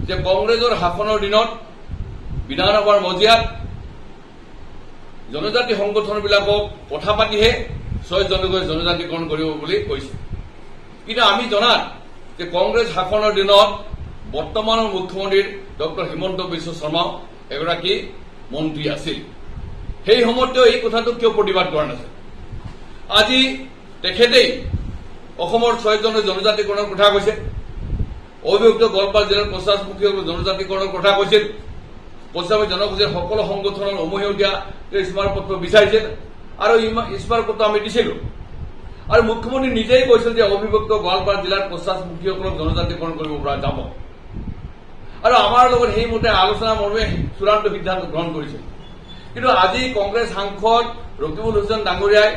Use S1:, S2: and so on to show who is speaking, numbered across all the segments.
S1: যে কংগ্ৰেছৰ শাসনৰ দিনত বিধানসভাৰ মজিয়াত জনজাতি সংগঠনবিলাকক কথা পাতিহে 6 জনগোষ্ঠী জনজাতিকৰণ কৰিব বুলি কৈছে। কিন্তু আমি জনাত যে কংগ্ৰেছ শাসনৰ দিনত বৰ্তমানৰ মুখ্যমন্ত্ৰী ডক্টৰ হিমন্ত বিশ্ব শৰ্মা এগৰাকী মন্ত্ৰী আছিল। সেই সময়তে এই কথাটো কিয় প্ৰতিবাদ কৰা নাছিল? আজি তেখেতেই অসমৰ 6 জনৰ জনজাতিকৰণৰ কথা কৈছে, অবিভক্ত গোৱালপাৰা জিলাৰ 50 মুখীসকল জনজাতিকৰণৰ কথা কৈছিল, পশ্চিমবংগ জনগোষ্ঠীৰ সকলো সংগঠনৰ উমৈহতীয়া স্মাৰকপত্ৰ বিচাৰিছিল আৰু স্মাৰকপত্ৰ আমি দিছিলো। আৰু মুখ্যমন্ত্ৰী নিজেই কৈছিল যে অবিভক্ত গোৱালপাৰা জিলাৰ 50 মুখীসকলক জনজাতিকৰণ কৰিব পৰা যাব। আৰু আমাৰ লগত সেইমতে আলোচনা মৰ্মে চূড়ান্ত সিদ্ধান্ত গ্ৰহণ কৰিছিল। কিন্তু আজি কংগ্ৰেছ সাংসদ ৰকিবুল হুছেইন ডাঙৰীয়াই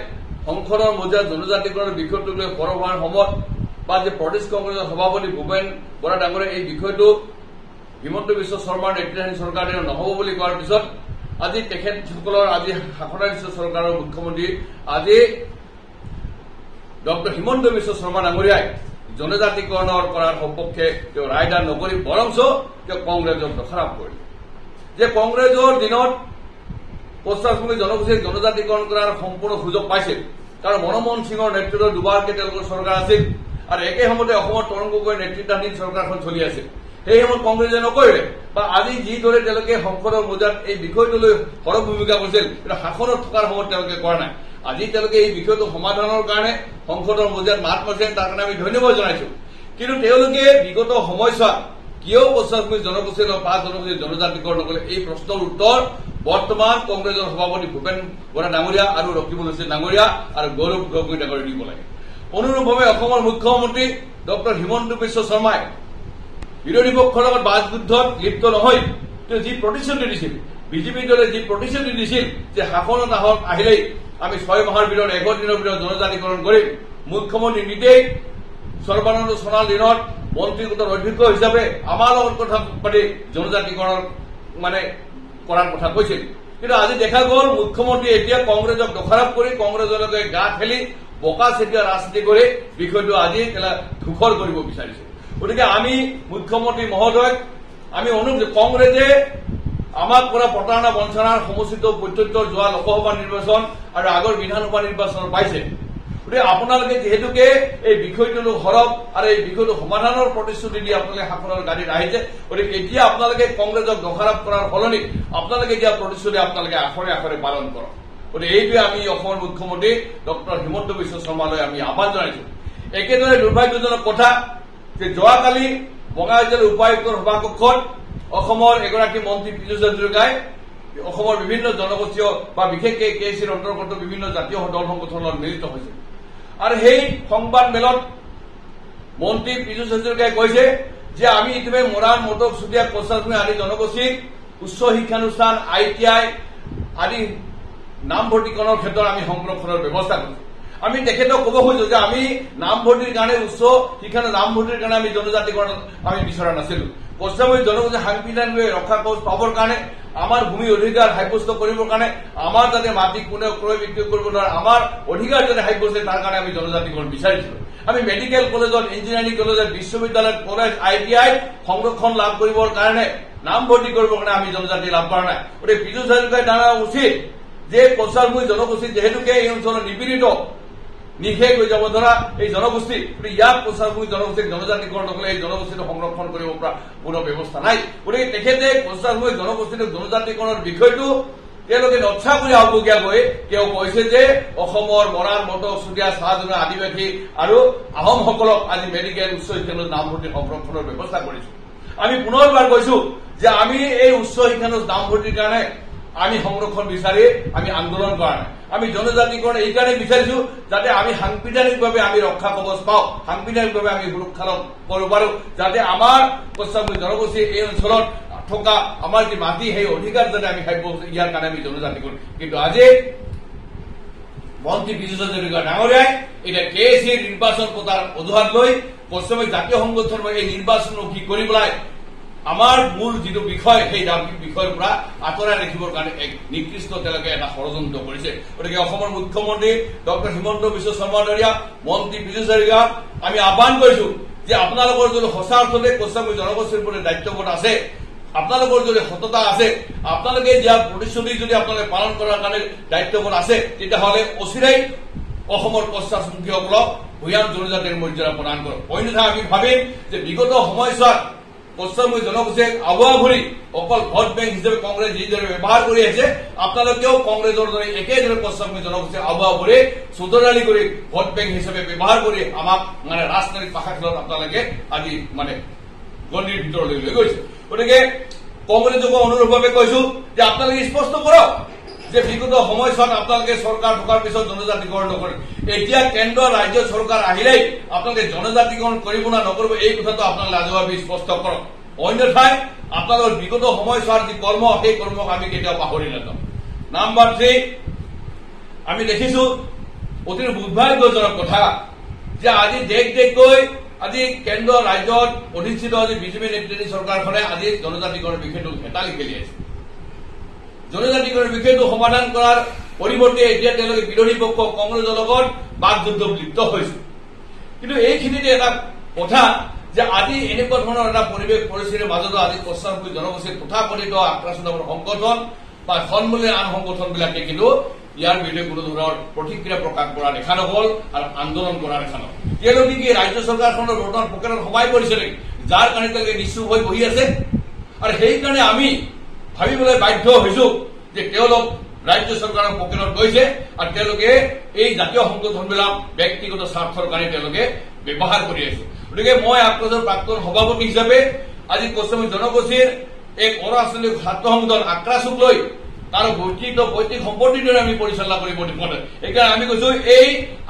S1: সংসদৰ মজিয়াত জনজাতিকৰণৰ বিষয়টোক লৈ সৰব হোৱাৰ সময়ত বা যে প্ৰদেশ কংগ্ৰেছৰ সভাপতি ভূপেন বৰা ডাঙৰীয়াই এই বিষয়টো হিমন্ত বিশ্ব শৰ্মাৰ নেতৃত্বাধীন চৰকাৰে নহব বুলি কোৱাৰ পিছত আজি তেখেতসকলৰ আজি শাসনাধীন চৰকাৰৰ মুখ্যমন্ত্ৰী আজি ডক্টৰ হিমন্ত বিশ্ব শৰ্মা ডাঙৰীয়াই জনজাতিকৰণৰ কৰাৰ সপক্ষে তেওঁ ৰায়দান নকৰি বৰঞ্চ তেওঁ কংগ্ৰেছক দোষাৰোপ কৰিলে যে কংগ্ৰেছৰ দিনত 50 মুখী জনগোষ্ঠীক জনজাতিকৰণ কৰাৰ সম্পূৰ্ণ সুযোগ পাইছিল, কাৰণ মনমোহন সিঙৰ নেতৃত্বত দুবাৰকৈ তেওঁলোকৰ চৰকাৰ আছিল আৰু একে সময়তে অসমৰ তৰুণ গগৈৰ নেতৃত্বাধীন চৰকাৰখন চলি আছিল। সেই সময়ত কংগ্ৰেছে নকৰিলে বা আজি যিদৰে তেওঁলোকে সংসদৰ মজিয়াত এই বিষয়টোলৈ সৰব ভূমিকা কৰিছিল, কিন্তু শাসনত থকাৰ সময়ত তেওঁলোকে কৰা নাই। আজি তেওঁলোকে এই বিষয়টো সমাধানৰ কাৰণে সংসদৰ মজিয়াত মাত মাতিছে, তাৰ কাৰণে আমি ধন্যবাদ জনাইছো। কিন্তু তেওঁলোকে বিগত সময়ছোৱাত কিয় 50 মুখী জনগোষ্ঠী 5 জনগোষ্ঠী জনজাতিকৰণ নকৰিলে এই প্ৰশ্নৰ উত্তৰ বৰ্তমান কংগ্ৰেছৰ সভাপতি ভূপেন বৰা ডাঙৰীয়া আৰু ৰকিবুল হুছেইন ডাঙৰীয়া আৰু গৌৰৱ গগৈ ডাঙৰীয়া দিব লাগে। অনুৰূপভাৱে অসমৰ মুখ্যমন্ত্ৰী ডক্টৰ হিমন্ত বিশ্ব শৰ্মাই বিৰোধী পক্ষৰ লগত বাছযুদ্ধত লিপ্ত নহয়, তেওঁ যি প্ৰতিশ্ৰুতি দিছিল, বিজেপি দলে যি প্ৰতিশ্ৰুতি দিছিল যে শাসনত আহিলেই আমি 6 মাহৰ ভিতৰত 100 দিনৰ ভিতৰত জনজাতিকৰণ কৰিম, মুখ্যমন্ত্ৰী নিজেই সৰ্বানন্দ সোণোৱাল দিনত মন্ত্ৰী গোটৰ অধ্যক্ষ হিচাপে আমাৰ লগত কথা পাতি জনজাতিকৰণ কৰাৰ কথা কৈছিল। কিন্তু আজি দেখা গ'ল মুখ্যমন্ত্ৰী এতিয়া কংগ্ৰেছক দোষাৰোপ কৰি কংগ্ৰেছলৈকে গা ঠেলি বোকা চেতিয়া ৰাজনীতি কৰি বিষয়টো আজি ধূসৰ কৰিব বিচাৰিছে। গতিকে আমি মুখ্যমন্ত্ৰী মহোদয়ক আমি অনুৰোধ, কংগ্ৰেছে আমাক পৰা প্ৰতাৰণা বঞ্চনাৰ সমষ্টিত প্ৰত্যুত্তৰ যোৱা লোকসভা নিৰ্বাচন আৰু আগৰ বিধানসভা নিৰ্বাচন পাইছে। গতিকে আপোনালোকে যিহেতুকে এই বিষয়টো সৰব আৰু এই বিষয়টো সমাধানৰ প্ৰতিশ্ৰুতি দি আপোনালোকে শাসনৰ গাড়ীত আহিছে, গতিকে এতিয়া আপোনালোকে কংগ্ৰেছক দোষাৰোপ কৰাৰ সলনি আপোনালোকে দিয়া প্ৰতিশ্ৰুতি আপোনালোকে আখৰে আখৰে পালন কৰক। গতিকে এইটোৱে আমি অসমৰ মুখ্যমন্ত্ৰী ডক্টৰ হিমন্ত বিশ্ব শৰ্মালৈ আমি আহ্বান জনাইছো। একেদৰে দুৰ্ভাগ্যজনক কথা যে যোৱাকালি বঙাইগাঁও উপায়ুক্তৰ সভাকক্ষত অসমৰ এগৰাকী মন্ত্ৰী পীযুষ হাজৰিকাই অসমৰ বিভিন্ন জনগোষ্ঠীয় বা বিশেষকৈ KCৰ অন্তৰ্গত বিভিন্ন জাতীয় দল সংগঠনত মিলিত হৈছে আৰু সেই সংবাদ মেলত মন্ত্ৰী পীযুষ হাজৰিকাই কৈছে যে আমি ইতিমধ্যে মৰাণ মটক চুতীয়া কোচাচমী আদি জনগোষ্ঠীক উচ্চ শিক্ষানুষ্ঠান ITI আদি নামভৰ্তিকৰণৰ ক্ষেত্ৰত আমি সংৰক্ষণৰ ব্যৱস্থা কৰিছো। আমি তেখেতক ক'ব খুজিছো যে আমি নামভৰ্তিৰ কাৰণে উচ্চ শিক্ষাৰ নামভৰ্তিৰ কাৰণে আমি জনজাতিকৰণ আমি বিচৰা নাছিলো। পশ্চিমবংগ জনগোষ্ঠী সাংবিধানিক ৰক্ষা কবচ পাবৰ কাৰণে, আমাৰ ভূমি অধিকাৰ সাব্যস্ত কৰিবৰ কাৰণে, আমাৰ যাতে মাটি কোনেও ক্ৰয় বিক্ৰী কৰিব নোৱাৰে, আমাৰ অধিকাৰ যাতে সাব্যস্ত তাৰ কাৰণে আমি জনজাতিকৰণ বিচাৰিছিলো। আমি মেডিকেল কলেজত, ইঞ্জিনিয়াৰিং কলেজত, বিশ্ববিদ্যালয়ত, কলেজ ITI সংৰক্ষণ লাভ কৰিবৰ কাৰণে, নামভৰ্তি কৰিবৰ কাৰণে আমি জনজাতি লাভ কৰা নাই। গতিকে পীযুষ হাজৰিকাই জানা উচিত যে 50 জনগোষ্ঠী যিহেতুকে এই অঞ্চলত নিপীড়িত নিশেষ হৈ যাব ধৰা এই জনগোষ্ঠী, ইয়াক 50 জনগোষ্ঠীক জনজাতিকৰণ নকৰিলে এই জনগোষ্ঠীটো সংৰক্ষণ কৰিব পৰা কোনো ব্যৱস্থা নাই। গতিকে তেখেতে 50 জনগোষ্ঠীটো জনজাতিকৰণৰ বিষয়টো তেওঁলোকে নচ্ছা কৰি আওবগীয়াকৈ তেওঁ কৈছে যে অসমৰ মৰাণ মটক চুতীয়া চাহজনা আদিবাসী আৰু আহোমসকলক আজি মেডিকেল উচ্চ শিক্ষানুষ্ঠানত নামভৰ্তি সংৰক্ষণৰ ব্যৱস্থা কৰিছো। আমি পুনৰবাৰ কৈছো যে আমি এই উচ্চ শিক্ষানুষ্ঠানত নামভৰ্তিৰ কাৰণে আমি সংৰক্ষণ বিচাৰি আমি আন্দোলন কৰা নাই। আমি জনজাতিকৰণ এই কাৰণে বিচাৰিছো যাতে আমি সাংবিধানিকভাৱে আমি ৰক্ষা কবচ পাওঁ, সাংবিধানিকভাৱে আমি সুৰক্ষা কৰিব পাৰো, যাতে আমাৰ 50 জনগোষ্ঠী এই অঞ্চলত থকা আমাৰ যি মাটি সেই অধিকাৰ যাতে আমি সাব্যস্ত, ইয়াৰ কাৰণে আমি জনজাতিকৰণ। কিন্তু আজি মন্ত্ৰী পীযুষ হাজৰিকা ডাঙৰীয়াই এতিয়া KCৰ নিৰ্বাচন পতাৰ অজুহাত লৈ পশ্চিমবংগ জাতীয় সংগঠন এই নিৰ্বাচনমুখী কৰি পেলাই আমাৰ মূল যিটো বিষয় সেই বিষয়ৰ পৰা আঁতৰাই ৰাখিবৰ কাৰণে এক নিকৃষ্ট তেওঁলোকে এটা ষড়যন্ত্ৰ কৰিছে। গতিকে অসমৰ মুখ্যমন্ত্ৰী ডক্টৰ হিমন্ত বিশ্ব শৰ্মা ডাঙৰীয়া, মন্ত্ৰী পীযুষ হাজৰিকা আমি আহ্বান কৰিছো যে আপোনালোকৰ যদি সঁচা অৰ্থতে পশ্চিমবংগ জনগোষ্ঠীৰ প্ৰতি দায়িত্ববোধ আছে, আপোনালোকৰ যদি সততা আছে, আপোনালোকে দিয়া প্ৰতিশ্ৰুতি যদি আপোনালোকে পালন কৰাৰ কাৰণে দায়িত্ববোধ আছে, তেতিয়াহ'লে অচিৰেই অসমৰ পশ্চাদমুখীসকলক ভূঞাম জনজাতিৰ মৰ্যাদা প্ৰদান কৰক। অন্যথা আমি ভাবিম যে বিগত সময়ছোৱাত পশ্চিমবংগ জনগোষ্ঠীক আগুৱা ভৰি অকল ভোট বেংক হিচাপে কংগ্ৰেছ যিদৰে ব্যৱহাৰ কৰি আছে, আপোনালোকেও কংগ্ৰেছৰ দৰে একেদৰে পশ্চিমবংগ জনগোষ্ঠীক আগুৱা ভৰি চুদৰালি কৰি ভোট বেংক হিচাপে ব্যৱহাৰ কৰি আমাক মানে ৰাজনৈতিক পাশা খেলত আপোনালোকে আজি মানে গণ্ডিৰ ভিতৰলৈ লৈ গৈছে। গতিকে কংগ্ৰেছকো অনুৰূপভাৱে কৈছো যে আপোনালোকে স্পষ্ট কৰক যে বিগত সময়ছোৱাত আপোনালোকে চৰকাৰ থকাৰ পিছত জনজাতিকৰণ নকৰে। এতিয়া কেন্দ্ৰ ৰাজ্য চৰকাৰ আহিলেই আপোনালোকে জনজাতিকৰণ কৰিব না নকৰিব এই কথাটো আপোনালোকে ৰাজহুৱাভাৱে স্পষ্ট কৰক। অন্যথাই আপোনালোকৰ বিগত সময়ছোৱাৰ যি কৰ্ম, সেই কৰ্মক আমি কেতিয়াও পাহৰি নাযাওঁ। নাম্বাৰ 3, আমি দেখিছো অতি দুৰ্ভাগ্যজনক কথা যে আজি দেশকৈ আজি কেন্দ্ৰ ৰাজ্যত অধিষ্ঠিত আজি বিজেপি নেতৃত্বাধীন চৰকাৰখনে আজি জনজাতিকৰণ বিষয়টো হেতালি খেলি আছে। জনজাতিকৰণ বিষয়টো সমাধান কৰাৰ পৰিৱৰ্তে এতিয়া তেওঁলোকে বিৰোধী পক্ষ কংগ্ৰেছৰ লগত বাক যুদ্ধত লিপ্ত হৈছে। কিন্তু এইখিনিতে এটা কথা যে আজি এনেকুৱা ধৰণৰ এটা পৰিৱেশ পৰিস্থিতিৰ মাজতো আজি পশ্চিমবংগ জনগোষ্ঠীৰ তথাকথিত আক্ৰাসনৰ সংগঠন বা সন্মূলীয় আন সংগঠনবিলাকে কিন্তু ইয়াৰ বিৰুদ্ধে কোনো ধৰণৰ প্ৰতিক্ৰিয়া প্ৰকাশ কৰা দেখা নহল আৰু আন্দোলন কৰা দেখা নহল। তেওঁলোকে কি ৰাজ্য চৰকাৰখনৰ বৰ্তমান পকেটত সোমাই পৰিছে নেকি, যাৰ কাৰণে তেওঁলোকে নিশ্চুপ হৈ বহি আছে? আৰু সেইকাৰণে আমি ভাবিবলৈ বাধ্য হৈছো যে তেওঁলোক ৰাজ্য চৰকাৰৰ পকেটত গৈছে আৰু তেওঁলোকে এই জাতীয় সংগঠনবিলাক ব্যক্তিগত স্বাৰ্থৰ কাৰণে তেওঁলোকে ব্যৱহাৰ কৰি আছে। গতিকে মই আক্ৰাসৰ প্ৰাক্তন সভাপতি হিচাপে আজি পশ্চিমবংগ জনগোষ্ঠীৰ এক অৰাজনৈতিক ছাত্ৰ সংগঠন আক্ৰাসক লৈ তাৰ পৈতৃক সম্পত্তিৰ দৰে আমি পৰিচালনা কৰিব নোৱাৰো। সেইকাৰণে আমি কৈছো এই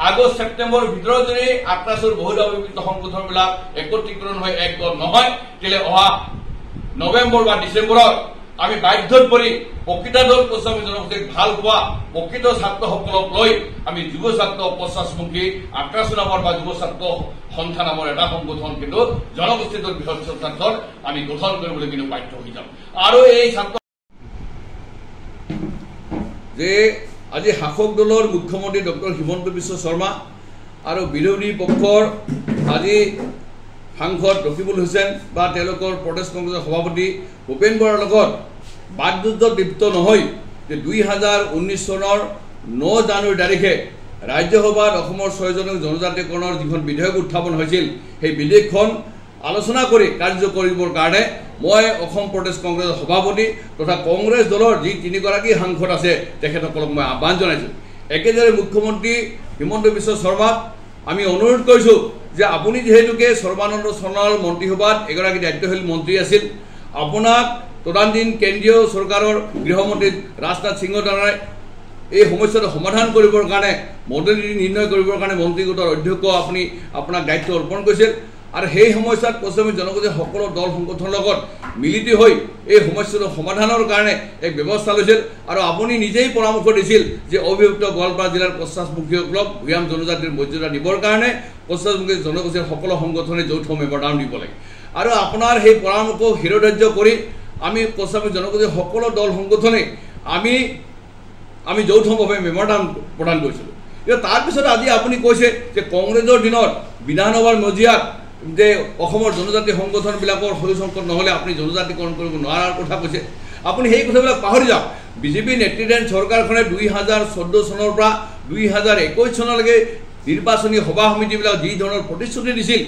S1: আগষ্ট ছেপ্টেম্বৰৰ ভিতৰত যদি আক্ৰাসৰ বহুদলীয় সংগঠনবিলাক একত্ৰীকৰণ হৈ এক দল নহয়, তেতিয়াহ'লে অহা নৱেম্বৰ বা ডিচেম্বৰত আমি বাধ্যত পৰি প্ৰকৃত দল পশ্চিমবংগ জনগোষ্ঠীক ভাল পোৱা প্ৰকৃত ছাত্ৰসকলক লৈ আমি যুৱ ছাত্ৰ পশ্চাদমুখী আক্ৰাস নামৰ বা যুৱ ছাত্ৰ সন্থা নামৰ এটা সংগঠন কিন্তু জনগোষ্ঠীৰ বৃহৎ স্বাৰ্থত আমি গঠন কৰিবলৈ কিন্তু বাধ্য হৈ যাম। আৰু এই ছাত্ৰ যে আজি শাসক দলৰ মুখ্যমন্ত্ৰী ডক্টৰ হিমন্ত বিশ্ব শৰ্মা আৰু বিৰোধী পক্ষৰ আজি সাংসদ ৰকিবুল হুছেইন বা তেওঁলোকৰ প্ৰদেশ কংগ্ৰেছৰ সভাপতি ভূপেন বৰাৰ লগত বাকযুদ্ধত লিপ্ত নহয় যে 2019 চনৰ 9 জানুৱাৰী তাৰিখে ৰাজ্যসভাত অসমৰ 6জনক জনজাতিকৰণৰ যিখন বিধেয়ক উত্থাপন হৈছিল, সেই বিধেয়কখন আলোচনা কৰি কাৰ্য কৰিবৰ কাৰণে মই অসম প্ৰদেশ কংগ্ৰেছৰ সভাপতি তথা কংগ্ৰেছ দলৰ যি 3গৰাকী সাংসদ আছে তেখেতসকলক মই আহ্বান জনাইছোঁ। একেদৰে মুখ্যমন্ত্ৰী হিমন্ত বিশ্ব শৰ্মাক আমি অনুৰোধ কৰিছোঁ যে আপুনি যিহেতুকে সৰ্বানন্দ সোণোৱাল মন্ত্ৰীসভাত এগৰাকী দায়িত্বশীল মন্ত্ৰী আছিল, আপোনাক তদানীন্তন কেন্দ্ৰীয় চৰকাৰৰ গৃহমন্ত্ৰী ৰাজনাথ সিঙৰ দ্বাৰাই এই সমস্যাটো সমাধান কৰিবৰ কাৰণে মডেলিটি নিৰ্ণয় কৰিবৰ কাৰণে মন্ত্ৰীগোটৰ অধ্যক্ষ আপুনি আপোনাক দায়িত্ব অৰ্পণ কৰিছিল। আৰু সেই সমস্যাত পশ্চিমবংগ জনগোষ্ঠীৰ সকলো দল সংগঠনৰ লগত মিলিত হৈ এই সমস্যাটো সমাধানৰ কাৰণে এক ব্যৱস্থা লৈছিল। আৰু আপুনি নিজেই পৰামৰ্শ দিছিল যে অবিভক্ত গোৱালপাৰা জিলাৰ পশ্চাদমুখীসকলক ভূঞাম জনজাতিৰ মৰ্যাদা দিবৰ কাৰণে পশ্চিমবংগ জনগোষ্ঠীৰ সকলো সংগঠনে যৌথ মেম'ৰেণ্ডাম দিব লাগে। আৰু আপোনাৰ সেই পৰামৰ্শ শিৰোধাৰ্য কৰি আমি পশ্চিমবংগ জনগোষ্ঠীৰ সকলো দল সংগঠনে আমি যৌথভাৱে মেম'ৰেণ্ডাম প্ৰদান কৰিছিলোঁ। কিন্তু তাৰপিছত আজি আপুনি কৈছে যে কংগ্ৰেছৰ দিনত বিধানসভাৰ মজিয়াত যে অসমৰ জনজাতি সংগঠনবিলাকৰ সৰু সংকট নহ'লে আপুনি জনজাতিকৰণ কৰিব নোৱাৰাৰ কথা কৈছে। আপুনি সেই কথাবিলাক পাহৰি যাওক। বিজেপি নেতৃত্বাধীন চৰকাৰখনে 2014 চনৰ পৰা 2021 চনলৈকে নিৰ্বাচনী সভা সমিতিবিলাক যি ধৰণৰ প্ৰতিশ্ৰুতি দিছিল,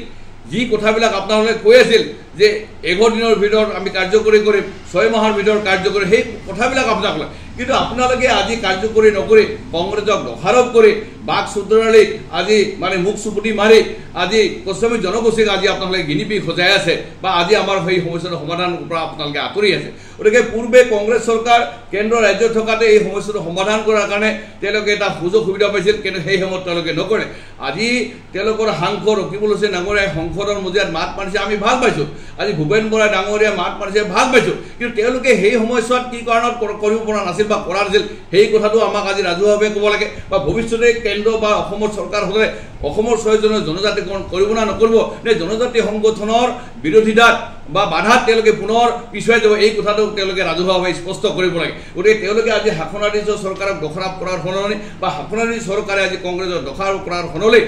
S1: যি কথাবিলাক আপোনালোকে কৈ আছিল যে 11 দিনৰ ভিতৰত আমি কাৰ্যকৰী কৰিম, 6 মাহৰ ভিতৰত কাৰ্যকৰী, সেই কথাবিলাক আপোনাক লয়। কিন্তু আপোনালোকে আজি কাৰ্যকৰী নকৰি কংগ্ৰেছক দোষাৰোপ কৰি বাক চুতৰালি আজি মানে মুখ চুপুটি মাৰি আজি পশ্চিমবংগ জনগোষ্ঠীক আজি আপোনালোকে গিনিপিগ সজাই আছে বা আজি আমাৰ সেই সমস্যাটো সমাধানৰ পৰা আপোনালোকে আঁতৰি আছে। গতিকে পূৰ্বে কংগ্ৰেছ চৰকাৰ কেন্দ্ৰ ৰাজ্যত থকাতে এই সমস্যাটো সমাধান কৰাৰ কাৰণে তেওঁলোকে এটা সুযোগ সুবিধা পাইছিল, কিন্তু সেই সময়ত তেওঁলোকে নকৰে। আজি তেওঁলোকৰ সাংসদ ৰকিবুল হুছেইন ডাঙৰীয়াই সংসদৰ মজিয়াত মাত মাৰিছে, আমি ভাল পাইছোঁ। আজি ভূপেন বৰা ডাঙৰীয়াই মাত মাৰিছে, ভাল পাইছোঁ। কিন্তু তেওঁলোকে সেই সময়ছোৱাত কি কাৰণত কৰিব পৰা নাছিল বা কৰা নাছিল, সেই কথাটো আমাক আজি ৰাজহুৱাভাৱে ক'ব লাগে। বা ভৱিষ্যতে কেন্দ্ৰ বা অসমৰ চৰকাৰসকলে অসমৰ 6জনৰ জনজাতিকৰণ কৰিব না নকৰিব, নে জনজাতি সংগঠনৰ বিৰোধিতাত বা বাধাত তেওঁলোকে পুনৰ পিছুৱাই যাব, এই কথাটো তেওঁলোকে ৰাজহুৱাভাৱে স্পষ্ট কৰিব লাগে। গতিকে তেওঁলোকে আজি শাসনাধীন চৰকাৰক দোষাৰোপ কৰাৰ সলনি বা শাসনাধীন চৰকাৰে আজি কংগ্ৰেছৰ দোষাৰোপ কৰাৰ সলনি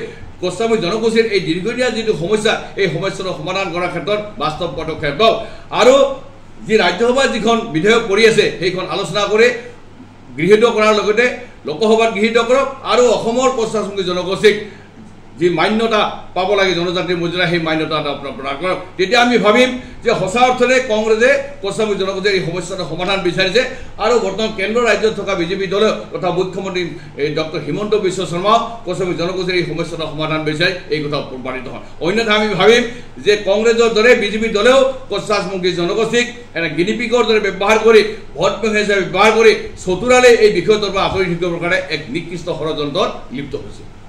S1: কোচামুখী জনগোষ্ঠীৰ এই দীৰ্ঘদিনীয়া যিটো সমস্যা এই সমস্যাটো সমাধান কৰাৰ ক্ষেত্ৰত বাস্তৱ পদক্ষেপ লওক আৰু যি ৰাজ্যসভাত যিখন বিধেয়ক পৰি আছে সেইখন আলোচনা কৰি গৃহীত কৰাৰ লগতে লোকসভাত গৃহীত কৰক আৰু অসমৰ কোচামুখী জনগোষ্ঠীক যি মান্যতা পাব লাগে জনজাতিৰ মৰ্যাদা সেই মান্যতা আপোনাৰ প্ৰদান কৰক তেতিয়া আমি ভাবিম যে সঁচা অৰ্থৰে কংগ্ৰেছে কোচামুখী জনগোষ্ঠীৰ এই সমস্যাটোৰ সমাধান বিচাৰিছে আৰু বৰ্তমান কেন্দ্ৰ ৰাজ্যত থকা বিজেপি দলে তথা মুখ্যমন্ত্ৰী ডক্টৰ হিমন্ত বিশ্ব শৰ্মা কোচামুখী জনগোষ্ঠীৰ এই সমস্যাটোৰ সমাধান বিচাৰি এই কথা প্ৰমাণিত হয় অন্যথা আমি ভাবিম যে কংগ্ৰেছৰ দৰে বিজেপি দলেও কোচামুখী জনগোষ্ঠীক এনে গিনিপিকৰ দৰে ব্যৱহাৰ কৰি ভোট বেংক হিচাপে ব্যৱহাৰ কৰি চতুৰালে এই বিষয়টোৰ পৰা আঁতৰি থাকিবৰ কাৰণে এক নিকৃষ্ট ষড়যন্ত্ৰত লিপ্ত হৈছে